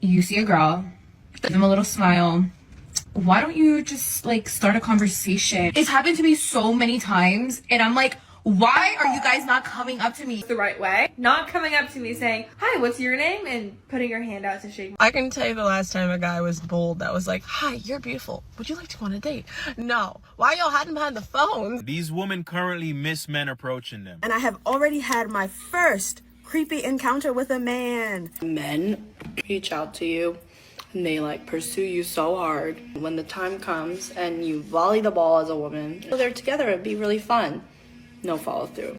you see a girl, give them a little smile. Why don't you just like start a conversation? It's happened to me so many times and I'm like, why are you guys not coming up to me the right way? Not coming up to me saying, hi, what's your name? And putting your hand out to shake. I can tell you the last time a guy was bold that was like, hi, you're beautiful. Would you like to go on a date? No. Why y'all hiding behind the phones? These women currently miss men approaching them. And I have already had my first creepy encounter with a man. Men reach out to you and they like pursue you so hard. When the time comes and you volley the ball as a woman, they're together, it'd be really fun. No follow through.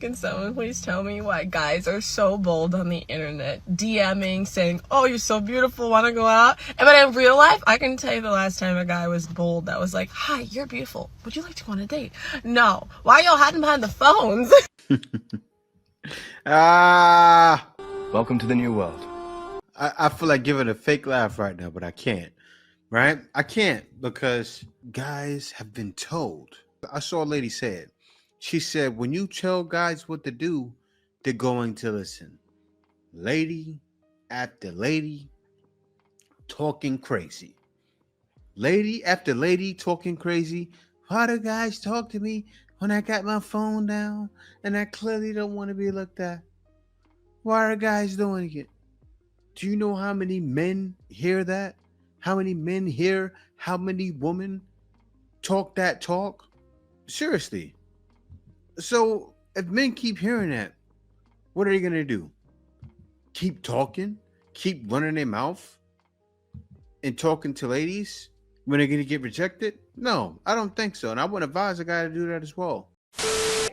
Can someone please tell me why guys are so bold on the internet, DMing, saying, oh, you're so beautiful, want to go out? But in real life, I can tell you the last time a guy was bold that was like, hi, you're beautiful. Would you like to go on a date? No. Why y'all hiding behind the phones? Welcome to the new world. I feel like giving a fake laugh right now, but I can't. Right? I can't because guys have been told. I saw a lady say it. She said, when you tell guys what to do, they're going to listen. Lady after lady talking crazy. Lady after lady talking crazy. Why do guys talk to me when I got my phone down and I clearly don't want to be looked at? Why are guys doing it? Do you know how many men hear that? How many men hear how many women talk that talk? Seriously. So if men keep hearing that, what are they going to do? Keep talking? Keep running their mouth and talking to ladies when they're going to get rejected? No, I don't think so. And I would advise a guy to do that as well.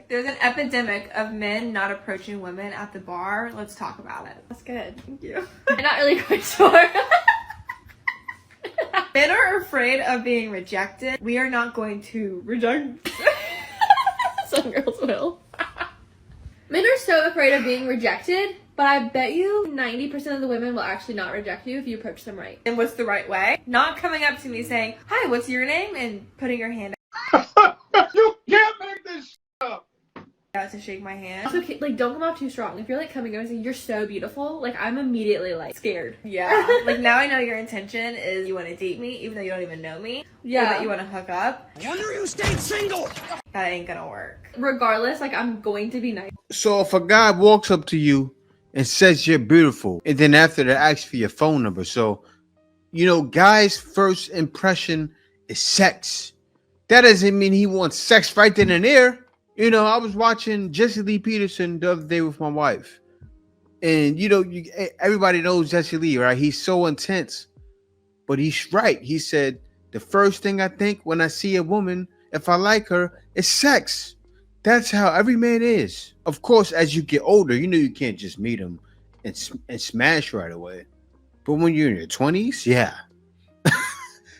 There's an epidemic of men not approaching women at the bar. Let's talk about it. That's good. Thank you. I'm not really quite sure. Men are afraid of being rejected. We are not going to reject. Some girls will. Men are so afraid of being rejected, but I bet you 90% of the women will actually not reject you if you approach them right. And what's the right way? Not coming up to me saying, hi, what's your name? And putting your hand You can't make this up. out to shake my hand. Also, like, don't come off too strong. If you're like coming over and saying you're so beautiful, like I'm immediately like scared. Yeah. Like now I know your intention is you want to date me, even though you don't even know me. Yeah. Or that you want to hook up. I wonder you stayed single. That ain't gonna work. Regardless, like I'm going to be nice. So if a guy walks up to you and says you're beautiful, and then after that asks for your phone number. So, you know, guys' first impression is sex. That doesn't mean he wants sex right then and there. You know, I was watching Jesse Lee Peterson the other day with my wife. And, you know, everybody knows Jesse Lee, right? He's so intense. But he's right. He said, the first thing I think when I see a woman, if I like her, is sex. That's how every man is. Of course, as you get older, you know you can't just meet him and smash right away. But when you're in your 20s, yeah.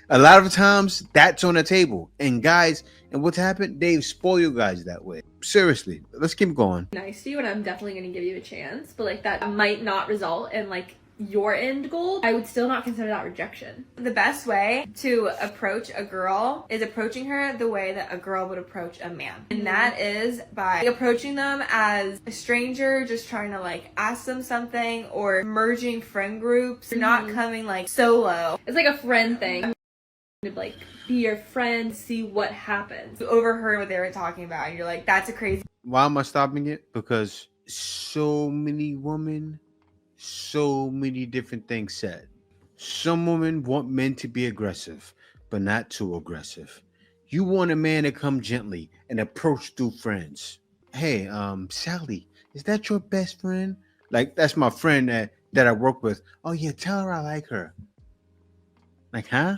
A lot of times, that's on the table. And guys, and what's happened? They've spoiled guys that way. Seriously, let's keep going. Nice to you, and I'm definitely going to give you a chance, but like that might not result in like your end goal. I would still not consider that rejection. The best way to approach a girl is approaching her the way that a girl would approach a man. And that is by approaching them as a stranger, just trying to like ask them something, or merging friend groups. You're not coming like solo. It's like a friend thing. I'm gonna like be your friend, see what happens. You overheard what they were talking about and you're like, that's a crazy. Why am I stopping it? Because so many women, so many different things said. Some women want men to be aggressive, but not too aggressive. You want a man to come gently and approach through friends. Hey, Sally, is that your best friend? Like, that's my friend that I work with. Oh yeah, tell her I like her. Like, huh?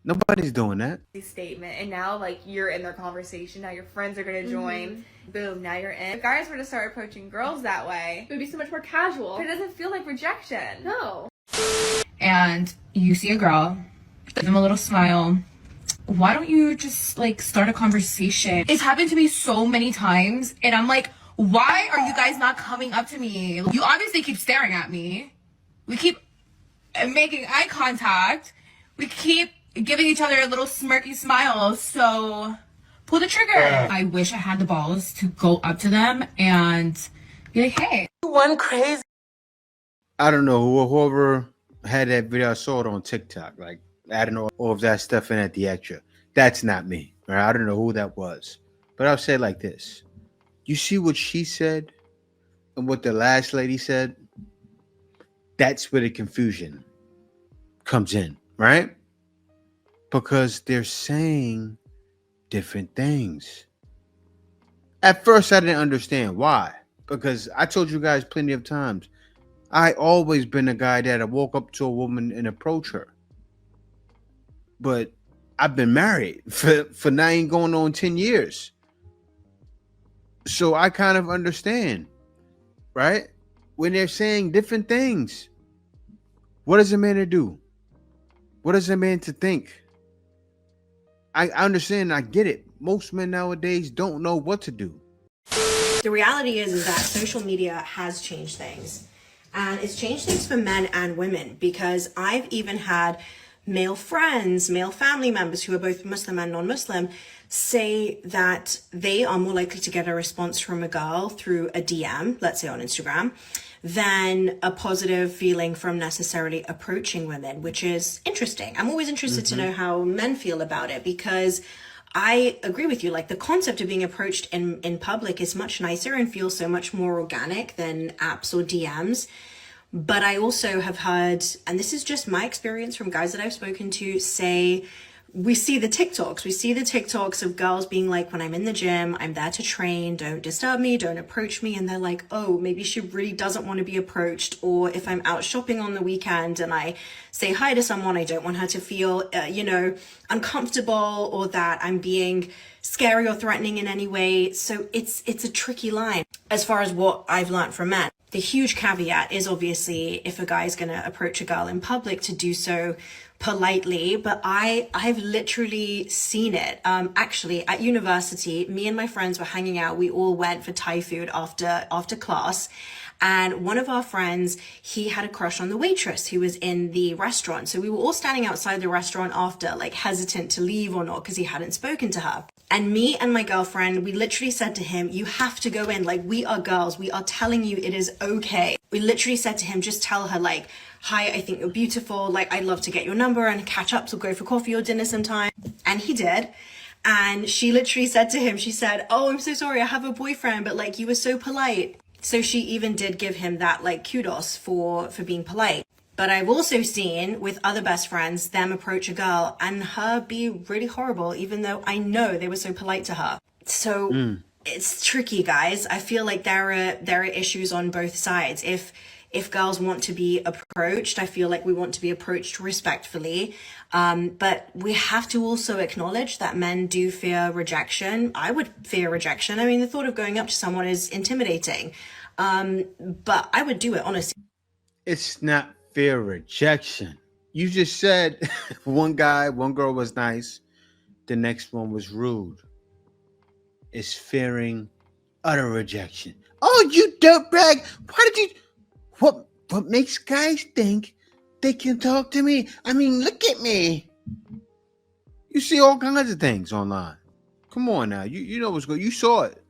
Nobody's doing that. Statement, and now like you're in their conversation. Now your friends are gonna join. Boom, now you're in. If guys were to start approaching girls that way, It would be so much more casual. it doesn't feel like rejection. No. and you see a girl, give them a little smile. Why don't you just like start a conversation? It's happened to me so many times and I'm like, why are you guys not coming up to me? You obviously keep staring at me. We keep making eye contact. We keep giving each other little smirky smiles. So pull the trigger. I wish I had the balls to go up to them and be like, hey. One crazy. I don't know whoever had that video. I saw it on TikTok. Like adding all of that stuff in at the extra. That's not me. Right? I don't know who that was. But I'll say it like this. You see what she said and what the last lady said? That's where the confusion comes in, right? Because they're saying different things. At first, I didn't understand why. Because I told you guys plenty of times, I always been a guy that I walk up to a woman and approach her. But I've been married for now ain't going on 10 years. So I kind of understand, right? When they're saying different things, what is a man to do? What is a man to think? I understand, I get it. Most men nowadays don't know what to do. The reality is that social media has changed things. And it's changed things for men and women, because I've even had male friends, male family members who are both Muslim and non-Muslim say that they are more likely to get a response from a girl through a DM, let's say on Instagram, than a positive feeling from necessarily approaching women, which is interesting. I'm always interested to know how men feel about it, because I agree with you. Like, the concept of being approached in public is much nicer and feels so much more organic than apps or DMs. But I also have heard, and this is just my experience from guys that I've spoken to, say, we see the TikToks of girls being like, when I'm in the gym, I'm there to train, don't disturb me, don't approach me. And they're like, oh, maybe she really doesn't want to be approached. Or if I'm out shopping on the weekend and I say hi to someone, I don't want her to feel, uncomfortable, or that I'm being scary or threatening in any way. So it's a tricky line as far as what I've learned from men. The huge caveat is obviously if a guy is going to approach a girl in public, to do so politely. But I've literally seen it. Actually, at university, me and my friends were hanging out. We all went for Thai food after class. And one of our friends, he had a crush on the waitress who was in the restaurant. So we were all standing outside the restaurant after, like, hesitant to leave or not, because he hadn't spoken to her. And me and my girlfriend, we literally said to him, you have to go in. Like, we are girls. We are telling you it is okay. We literally said to him, just tell her, like, hi, I think you're beautiful. Like, I'd love to get your number and catch up. So go for coffee or dinner sometime. And he did. And she literally said to him, she said, oh, I'm so sorry, I have a boyfriend, but like, you were so polite. So she even did give him that, like, kudos for being polite. But I've also seen with other best friends, them approach a girl and her be really horrible, even though I know they were so polite to her. So it's tricky, guys. I feel like there are issues on both sides. If girls want to be approached, I feel like we want to be approached respectfully. But we have to also acknowledge that men do fear rejection. I would fear rejection. I mean, the thought of going up to someone is intimidating. But I would do it, honestly. It's not fear rejection. You just said one girl was nice. The next one was rude. It's fearing utter rejection. Oh, you dirtbag. Why did you... What makes guys think they can talk to me? I mean, look at me. You see all kinds of things online. Come on now. You know what's good. You saw it.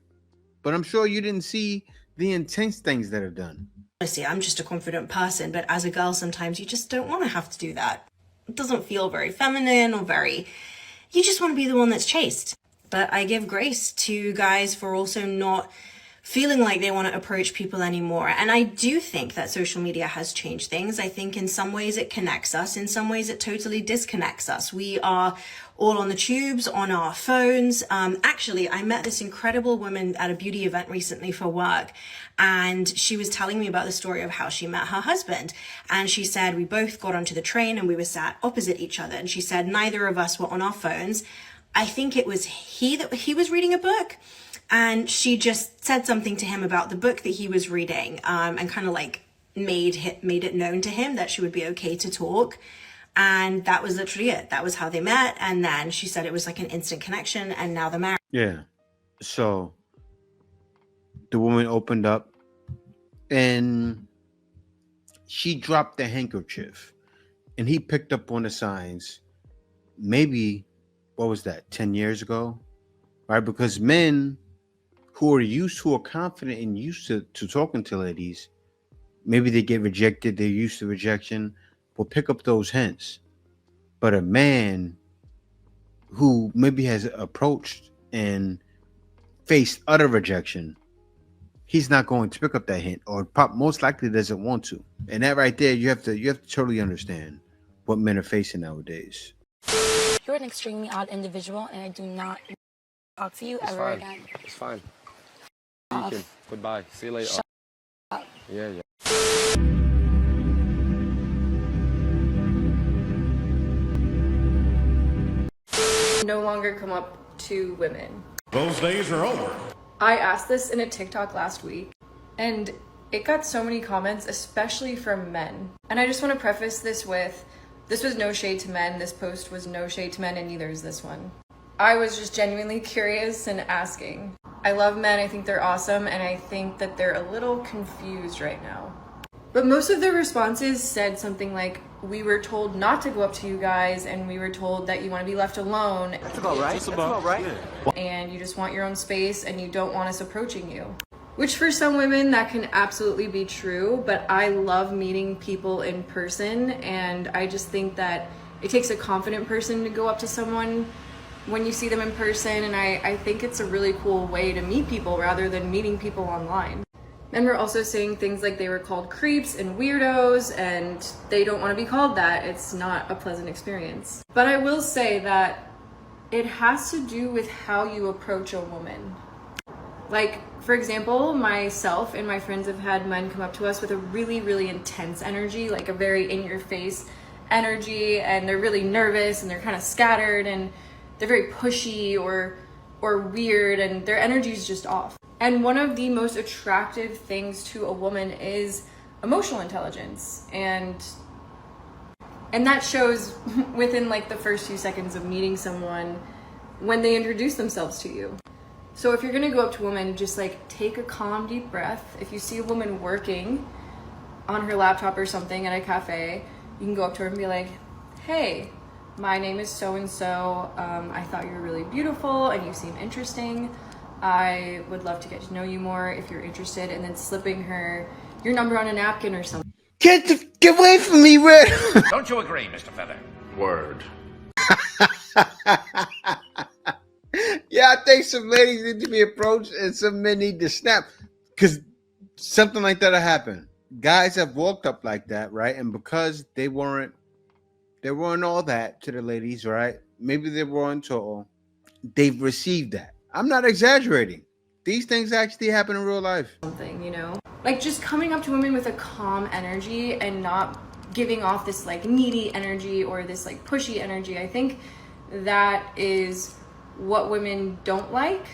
But I'm sure you didn't see the intense things that are done. Honestly, I'm just a confident person, but as a girl, sometimes you just don't want to have to do that. It doesn't feel very feminine or you just want to be the one that's chased. But I give grace to guys for also not feeling like they want to approach people anymore. And I do think that social media has changed things. I think in some ways it connects us. In some ways it totally disconnects us. We are all on the tubes, on our phones. Actually, I met this incredible woman at a beauty event recently for work. And she was telling me about the story of how she met her husband. And she said, we both got onto the train and we were sat opposite each other. And she said, neither of us were on our phones. I think it was he was reading a book. And she just said something to him about the book that he was reading, and kind of like made it known to him that she would be okay to talk. And that was literally it. That was how they met. And then she said it was like an instant connection, and now they're married. Yeah. So the woman opened up and she dropped the handkerchief, and he picked up on the signs maybe, what was that, 10 years ago? Right? Because men who are confident and used to talking to ladies, maybe they get rejected, they're used to rejection, will pick up those hints. But a man who maybe has approached and faced utter rejection, he's not going to pick up that hint, or most likely doesn't want to. And that right there, you have to totally understand what men are facing nowadays. You're an extremely odd individual, and I do not talk to you ever again. It's fine. Off. Goodbye. See you later. Shut up. Yeah, yeah. No longer come up to women. Those days are over. I asked this in a TikTok last week, and it got so many comments, especially from men. And I just want to preface this with, this was no shade to men. This post was no shade to men, and neither is this one. I was just genuinely curious and asking. I love men, I think they're awesome, and I think that they're a little confused right now. But most of their responses said something like, we were told not to go up to you guys, and we were told that you want to be left alone. That's about right. That's about right. And you just want your own space, and you don't want us approaching you. Which for some women, that can absolutely be true, but I love meeting people in person, and I just think that it takes a confident person to go up to someone when you see them in person, and I think it's a really cool way to meet people rather than meeting people online. Men were also saying things like they were called creeps and weirdos, and they don't want to be called that. It's not a pleasant experience. But I will say that it has to do with how you approach a woman. Like, for example, myself and my friends have had men come up to us with a really, really intense energy, like a very in-your-face energy, and they're really nervous and they're kind of scattered and they're very pushy or weird, and their energy is just off. And one of the most attractive things to a woman is emotional intelligence, and that shows within like the first few seconds of meeting someone when they introduce themselves to you. So if you're gonna go up to a woman, just like take a calm, deep breath. If you see a woman working on her laptop or something at a cafe, you can go up to her and be like, hey, my name is so-and-so. I thought you were really beautiful and you seem interesting. I would love to get to know you more if you're interested, and then slipping her your number on a napkin or something. Get away from me, Red! Don't you agree, Mr. Feather? Word. Yeah, I think some ladies need to be approached and some men need to snap, because something like that will happen. Guys have walked up like that, right? And because they weren't all that to the ladies, right? Maybe they weren't tall. They've received that. I'm not exaggerating. These things actually happen in real life. Something, you know? Like just coming up to women with a calm energy and not giving off this like needy energy or this like pushy energy. I think that is what women don't like.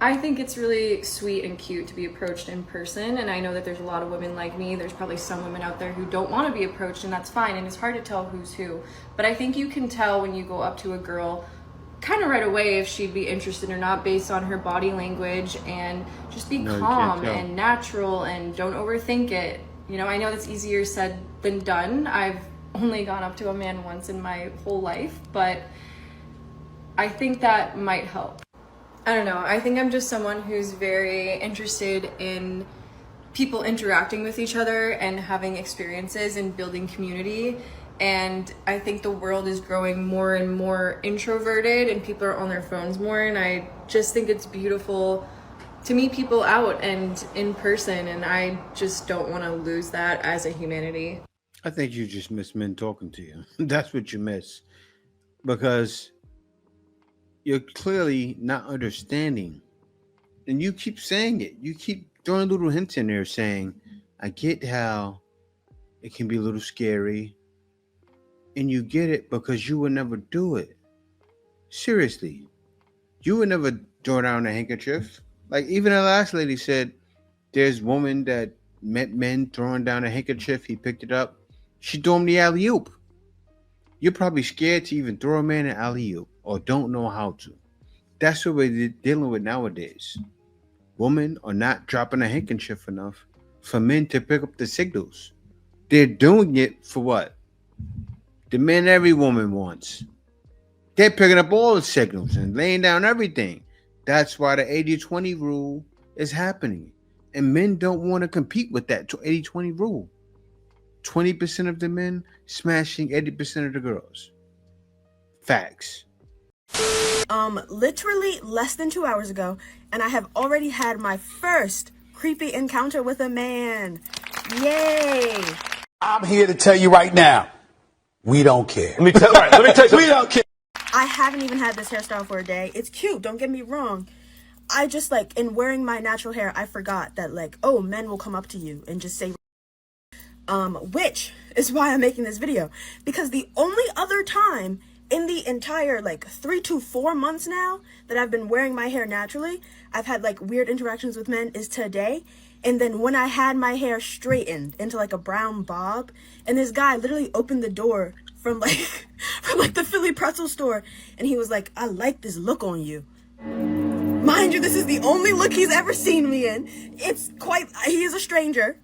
I think it's really sweet and cute to be approached in person, and I know that there's a lot of women like me. There's probably some women out there who don't want to be approached, and that's fine, and it's hard to tell who's who. But I think you can tell when you go up to a girl kind of right away if she'd be interested or not based on her body language, and just be calm and natural and don't overthink it. You know, I know that's easier said than done. I've only gone up to a man once in my whole life, but I think that might help. I don't know. I think I'm just someone who's very interested in people interacting with each other and having experiences and building community. And I think the world is growing more and more introverted and people are on their phones more. And I just think it's beautiful to meet people out and in person. And I just don't want to lose that as a humanity. I think you just miss men talking to you. That's what you miss. Because you're clearly not understanding. And you keep saying it. You keep throwing little hints in there saying, I get how it can be a little scary. And you get it because you would never do it. Seriously. You would never throw down a handkerchief. Like even the last lady said, there's women that met men throwing down a handkerchief. He picked it up. She threw him the alley-oop. You're probably scared to even throw a man an alley-oop or don't know how to. That's what we're dealing with nowadays. Women are not dropping a handkerchief enough for men to pick up the signals. They're doing it for what? The men every woman wants. They're picking up all the signals and laying down everything. That's why the 80-20 rule is happening. And men don't want to compete with that 80-20 rule. 20% of the men smashing 80% of the girls. Facts. Literally less than 2 hours ago, and I have already had my first creepy encounter with a man. Yay! I'm here to tell you right now, we don't care. Let me tell you something. We don't care. I haven't even had this hairstyle for a day. It's cute, don't get me wrong. I just like, in wearing my natural hair, I forgot that like, oh, men will come up to you and just say, which is why I'm making this video. Because the only other time in the entire like 3 to 4 months now that I've been wearing my hair naturally, I've had like weird interactions with men is today. And then when I had my hair straightened into like a brown bob, and this guy literally opened the door from like the Philly pretzel store, and he was like, I like this look on you. Mind you, this is the only look he's ever seen me in. He is a stranger.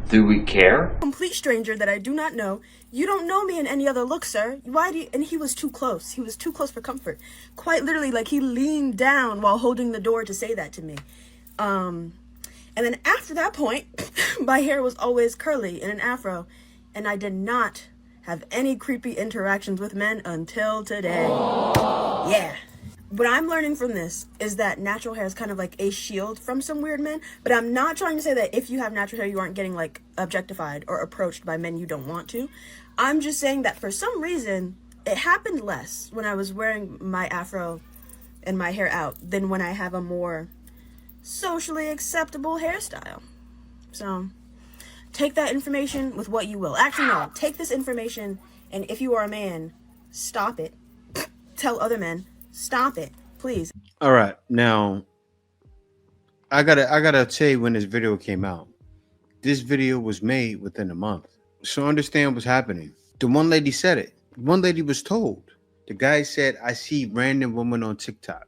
Do we care? Complete stranger that I do not know. You don't know me in any other look, sir. Why do you? And he was too close. He was too close for comfort. Quite literally, like he leaned down while holding the door to say that to me. And then after that point, my hair was always curly in an afro, and I did not have any creepy interactions with men until today. Aww. Yeah. What I'm learning from this is that natural hair is kind of like a shield from some weird men, but I'm not trying to say that if you have natural hair, you aren't getting like objectified or approached by men you don't want to. I'm just saying that for some reason, it happened less when I was wearing my afro and my hair out than when I have a more socially acceptable hairstyle. So take that information with what you will. Actually, no, take this information, and if you are a man, stop it. Tell other men, stop it, please. All right, now I gotta tell you when this video came out. This video was made within a month, so understand what's happening. The one lady said it. One lady was told. The guy said, "I see random women on TikTok."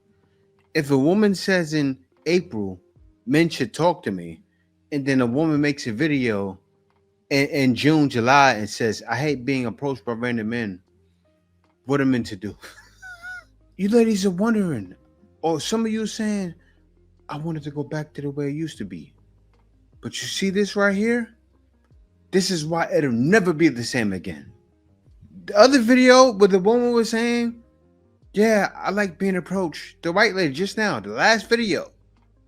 If a woman says in April, men should talk to me, and then a woman makes a video in June, July, and says, "I hate being approached by random men," what are men to do? You ladies are wondering, or some of you are saying, I wanted to go back to the way it used to be. But you see this right here? This is why it'll never be the same again. The other video where the woman was saying, yeah, I like being approached. The white lady just now, the last video.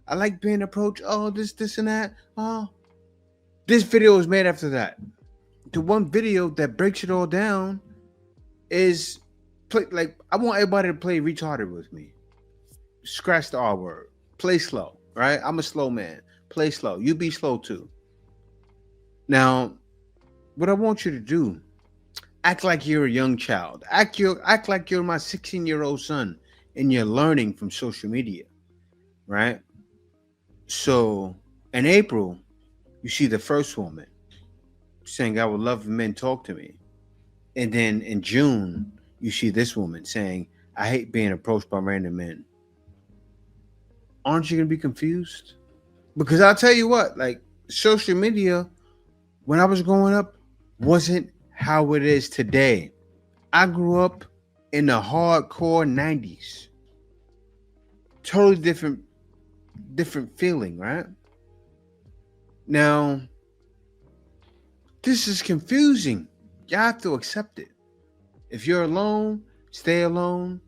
I like being approached. Oh, this and that. Oh, this video was made after that. The one video that breaks it all down is I want everybody to play retarded with me. Scratch the R word. Play slow, right? I'm a slow man. Play slow. You be slow too. Now, what I want you to do, act like you're a young child. Act like you're my 16-year-old son and you're learning from social media, right? So in April, you see the first woman saying, I would love if men talk to me. And then in June, you see this woman saying, I hate being approached by random men. Aren't you going to be confused? Because I'll tell you what, like social media, when I was growing up, wasn't how it is today. I grew up in the hardcore 90s. Totally different feeling, right? Now, this is confusing. You have to accept it. If you're alone, stay alone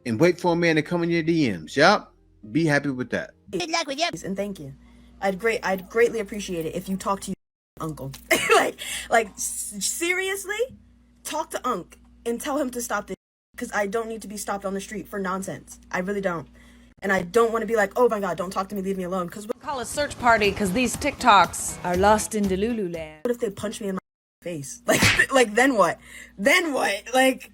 and wait for a man to come in your DMs. Yup. Be happy with that. Good luck with you. And thank you. I'd greatly appreciate it if you talk to your uncle. Seriously, talk to Unc and tell him to stop this, because I don't need to be stopped on the street for nonsense. I really don't. And I don't want to be like, oh my God, don't talk to me, leave me alone. Because call a search party because these TikToks are lost in Delulu land. What if they punch me in my face? Like then what? Then what? Like,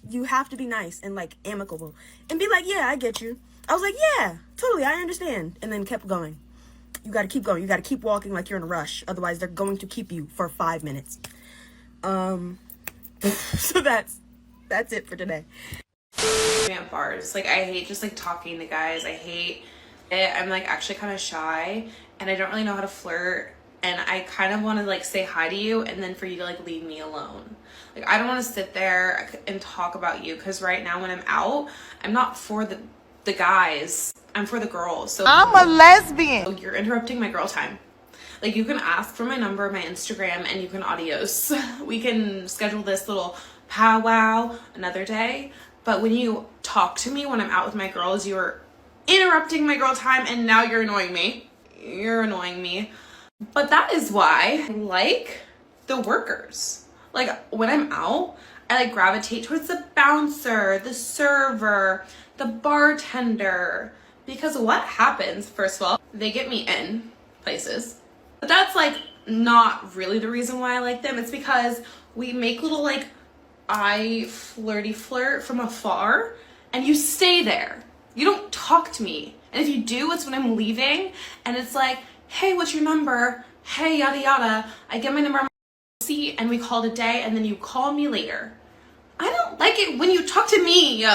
you have to be nice and like amicable and be like, yeah, I get you. I was like, yeah, totally, I understand. And then kept going. You got to keep going. You got to keep walking like you're in a rush. Otherwise, they're going to keep you for 5 minutes. So that's it for today. Bars. Like, I hate just like talking to guys. I hate it. I'm like actually kind of shy and I don't really know how to flirt and I kind of want to like say hi to you and then for you to like leave me alone. Like I don't want to sit there and talk about you, because right now when I'm out, I'm not for the guys, I'm for the girls. So I'm a lesbian. so you're interrupting my girl time. Like you can ask for my number, my Instagram, and you can adios. We can schedule this little powwow another day. But when you talk to me when I'm out with my girls, you're interrupting my girl time, and now you're annoying me. You're annoying me. But that is why I like the workers. Like when I'm out, I like gravitate towards the bouncer, the server, the bartender. Because what happens, first of all, they get me in places. But that's like not really the reason why I like them. It's because we make little like eye flirty flirt from afar, and you stay there. You don't talk to me. And if you do, it's when I'm leaving and it's like, hey, what's your number? Hey, yada yada. I get my number on my seat and we call it a day, and then you call me later. I don't like it when you talk to me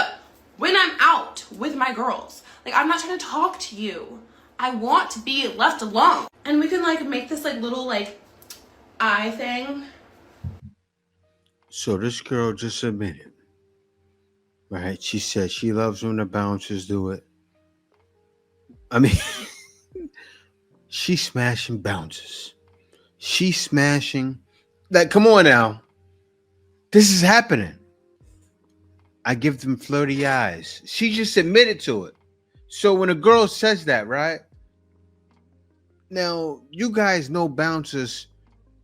when I'm out with my girls. Like I'm not trying to talk to you. I want to be left alone. And we can like make this like little like eye thing. So this girl just admitted, right? She said she loves when the bouncers do it. I mean, she's smashing bouncers. She's smashing. Like, come on now. This is happening. I give them flirty eyes. She just admitted to it. So when a girl says that, right? Now, you guys know bouncers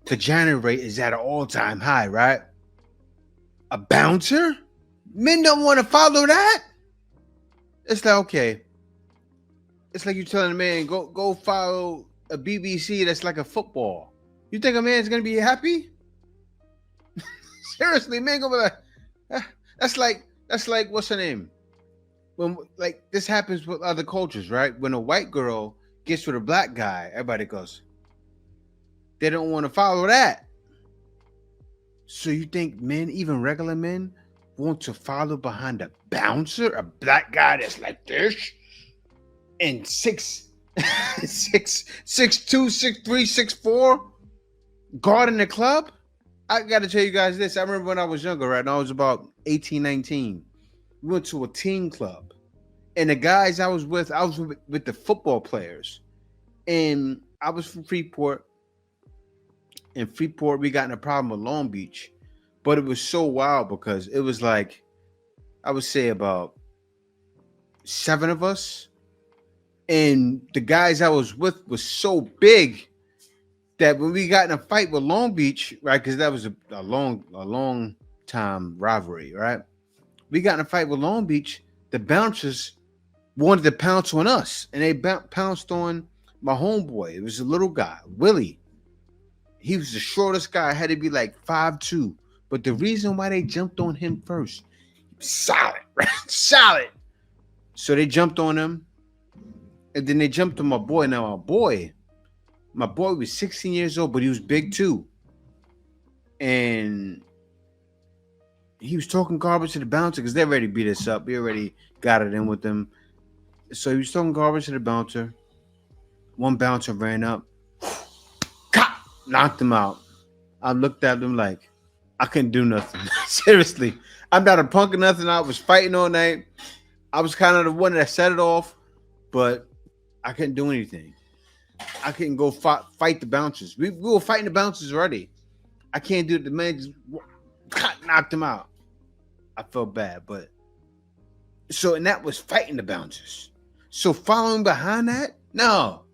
degenerate is at an all-time high, right? A bouncer? Men don't want to follow that. It's like, okay. It's like you telling a man, go follow a BBC that's like a football. You think a man's gonna be happy? Seriously, man, go be like, that's like what's her name? When like this happens with other cultures, right? When a white girl gets with a black guy, everybody goes, they don't want to follow that. So you think men, even regular men, want to follow behind a bouncer, a black guy that's like this, and 6'2", 6'3", 6'4", guarding the club? I got to tell you guys this. I remember when I was younger, right? And I was about 18, 19. We went to a teen club. And the guys I was with the football players. And I was from Freeport. In Freeport, we got in a problem with Long Beach. But it was so wild because it was like, I would say about 7 of us. And the guys I was with was so big that when we got in a fight with Long Beach, right, because that was a long time rivalry, right? We got in a fight with Long Beach. The bouncers wanted to pounce on us, and they pounced on my homeboy. It was a little guy, Willie. He was the shortest guy. Had to be like 5'2". But the reason why they jumped on him first, solid, right? Solid. So they jumped on him, and then they jumped on my boy. Now my boy was 16 years old, but he was big too. And he was talking garbage to the bouncer because they already beat us up. We already got it in with them. So he was talking garbage to the bouncer. One bouncer ran up, knocked him out. I looked at him like, I couldn't do nothing. Seriously. I'm not a punk or nothing. I was fighting all night. I was kind of the one that set it off, but I couldn't do anything. I couldn't go fight the bouncers. We were fighting the bouncers already. I can't do it. The man just knocked him out. I felt bad, but so, and that was fighting the bouncers. So following behind that, no.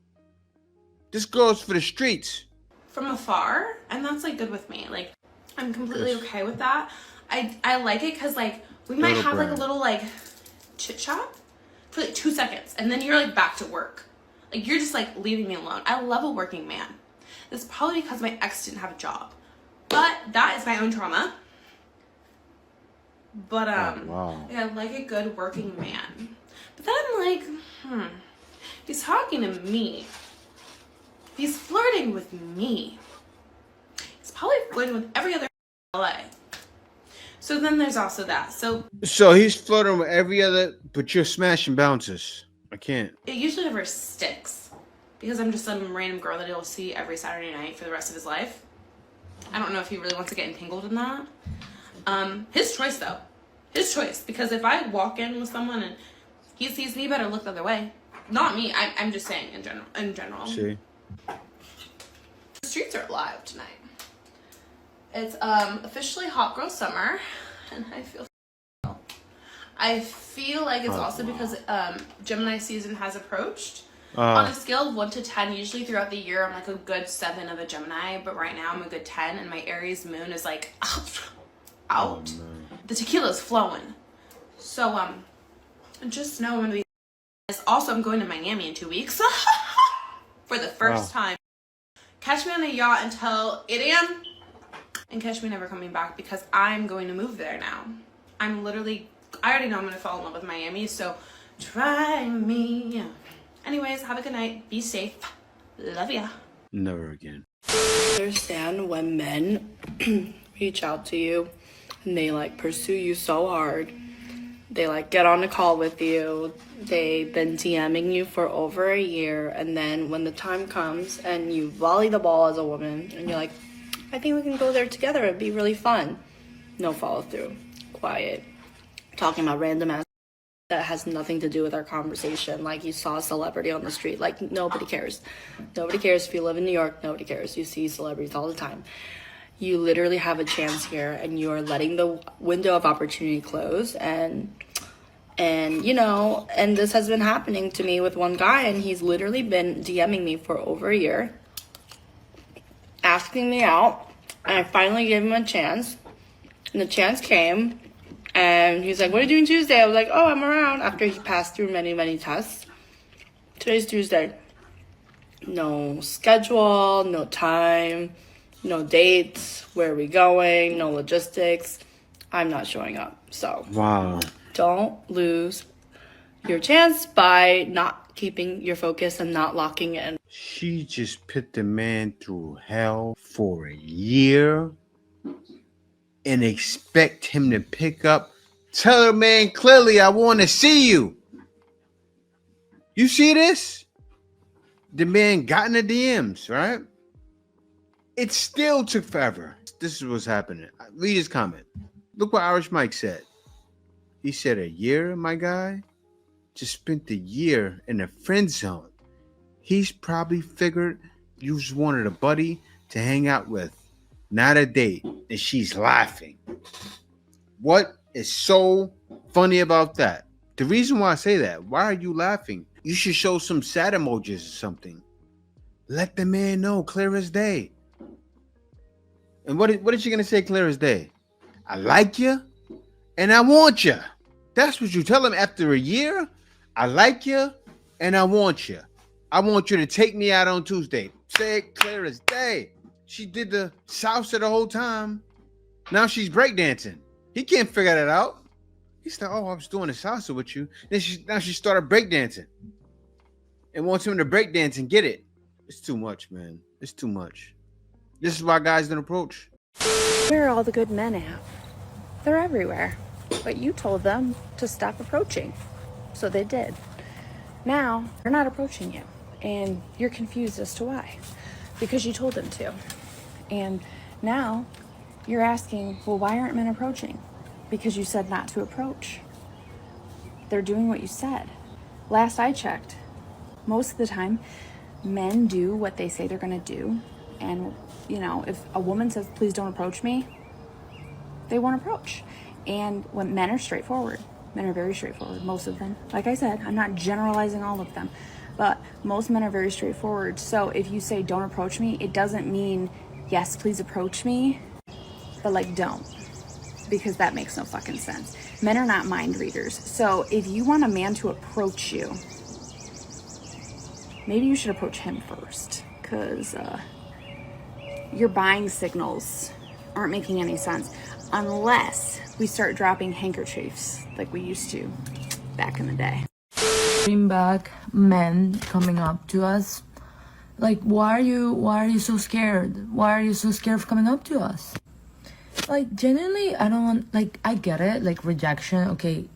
This girl's for the streets. From afar, and that's like good with me. Like I'm completely okay with that. I like it because like we might have like a little like chit chat for like 2 seconds, and then you're like back to work. Like you're just like leaving me alone. I love a working man. It's probably because my ex didn't have a job, but that is my own trauma. But wow. yeah, I like a good working man. But then I'm like, he's talking to me. He's flirting with me. He's probably flirting with every other in LA. So then there's also that. So he's flirting with every other, but you're smashing bouncers. I can't. It usually never sticks. because I'm just some random girl that he'll see every Saturday night for the rest of his life. I don't know if he really wants to get entangled in that. His choice though. His choice. Because if I walk in with someone and he sees me, better look the other way. Not me. I'm just saying in general. See? The streets are alive tonight. It's officially hot girl summer, and I feel like it's also because Gemini season has approached. On a scale of 1 to 10, usually throughout the year, I'm like a good 7 of a Gemini, but right now I'm a good 10, and my Aries moon is like out. The tequila's flowing. So, just know I'm gonna be. Also, I'm going to Miami in 2 weeks for the first time. Catch me on a yacht until 8 a.m. and catch me never coming back because I'm going to move there now. I already know I'm gonna fall in love with Miami, so try me. Anyways, have a good night. Be safe. Love ya. Never again. I understand when men reach out to you and they like pursue you so hard. They like get on a call with you. They've been DMing you for over a year, and then when the time comes and you volley the ball as a woman and you're like, I think we can go there together, it'd be really fun. No follow through. Quiet. Talking about random ass that has nothing to do with our conversation. Like you saw a celebrity on the street. Like nobody cares. Nobody cares if you live in New York. Nobody cares. You see celebrities all the time. You literally have a chance here and you are letting the window of opportunity close, and you know, and this has been happening to me with one guy, and he's literally been DMing me for over a year, asking me out, and I finally gave him a chance, and the chance came, and he's like, what are you doing Tuesday? I was like, oh, I'm around, after he passed through many tests. Today's Tuesday. No schedule, no time, no dates, where are we going, no logistics. I'm not showing up. So Wow. Don't lose your chance by not keeping your focus and not locking in. She just put the man through hell for a year and expect him to pick up. Tell her, man, clearly I want to see you. You see this? The man got in the DMs, right? It still took forever. This is what's happening. Read his comment. Look what Irish Mike said. He said a year, my guy? Just spent the year in the friend zone. He's probably figured you just wanted a buddy to hang out with, not a date, and she's laughing. What is so funny about that? The reason why I say that, why are you laughing? You should show some sad emojis or something. Let the man know, clear as day. And what is she gonna say clear as day? I like you and I want you. That's what you tell him after a year. I like you and I want you. I want you to take me out on Tuesday. Say it clear as day. She did the salsa the whole time. Now she's breakdancing. He can't figure that out. He said, oh, I was doing the salsa with you. Now she started breakdancing and wants him to breakdance and get it. It's too much, man. It's too much. This is why guys don't approach. Where are all the good men at? They're everywhere. But you told them to stop approaching. So they did. Now, they're not approaching you. And you're confused as to why. Because you told them to. And now, you're asking, well, why aren't men approaching? Because you said not to approach. They're doing what you said. Last I checked, most of the time, men do what they say they're gonna do. And, you know, if a woman says, please don't approach me, they won't approach. And when men are straightforward, men are very straightforward, most of them. Like I said, I'm not generalizing all of them, but most men are very straightforward. So if you say, don't approach me, it doesn't mean, yes, please approach me, but like, don't. Because that makes no fucking sense. Men are not mind readers. So if you want a man to approach you, maybe you should approach him first, because your buying signals aren't making any sense unless we start dropping handkerchiefs like we used to back in the day. Bring back men coming up to us. Like, why are you so scared? Why are you so scared of coming up to us? Like, genuinely, I don't want, like, I get it, like, rejection, okay,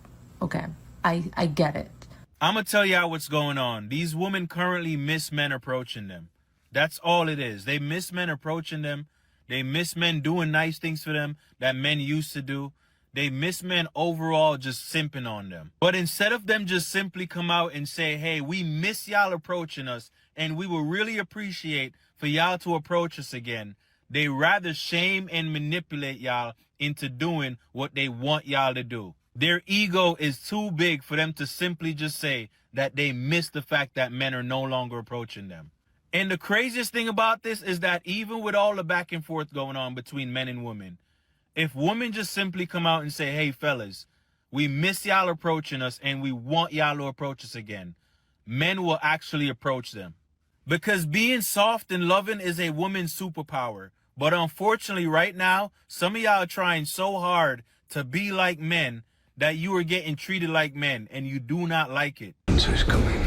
I get it. I'm going to tell y'all what's going on. These women currently miss men approaching them. That's all it is. They miss men approaching them. They miss men doing nice things for them that men used to do. They miss men overall just simping on them. But instead of them just simply come out and say, hey, we miss y'all approaching us and we will really appreciate for y'all to approach us again, they rather shame and manipulate y'all into doing what they want y'all to do. Their ego is too big for them to simply just say that they miss the fact that men are no longer approaching them. And the craziest thing about this is that even with all the back and forth going on between men and women, if women just simply come out and say, hey, fellas, we miss y'all approaching us and we want y'all to approach us again, men will actually approach them. Because being soft and loving is a woman's superpower. But unfortunately, right now, some of y'all are trying so hard to be like men that you are getting treated like men and you do not like it. Answer's coming.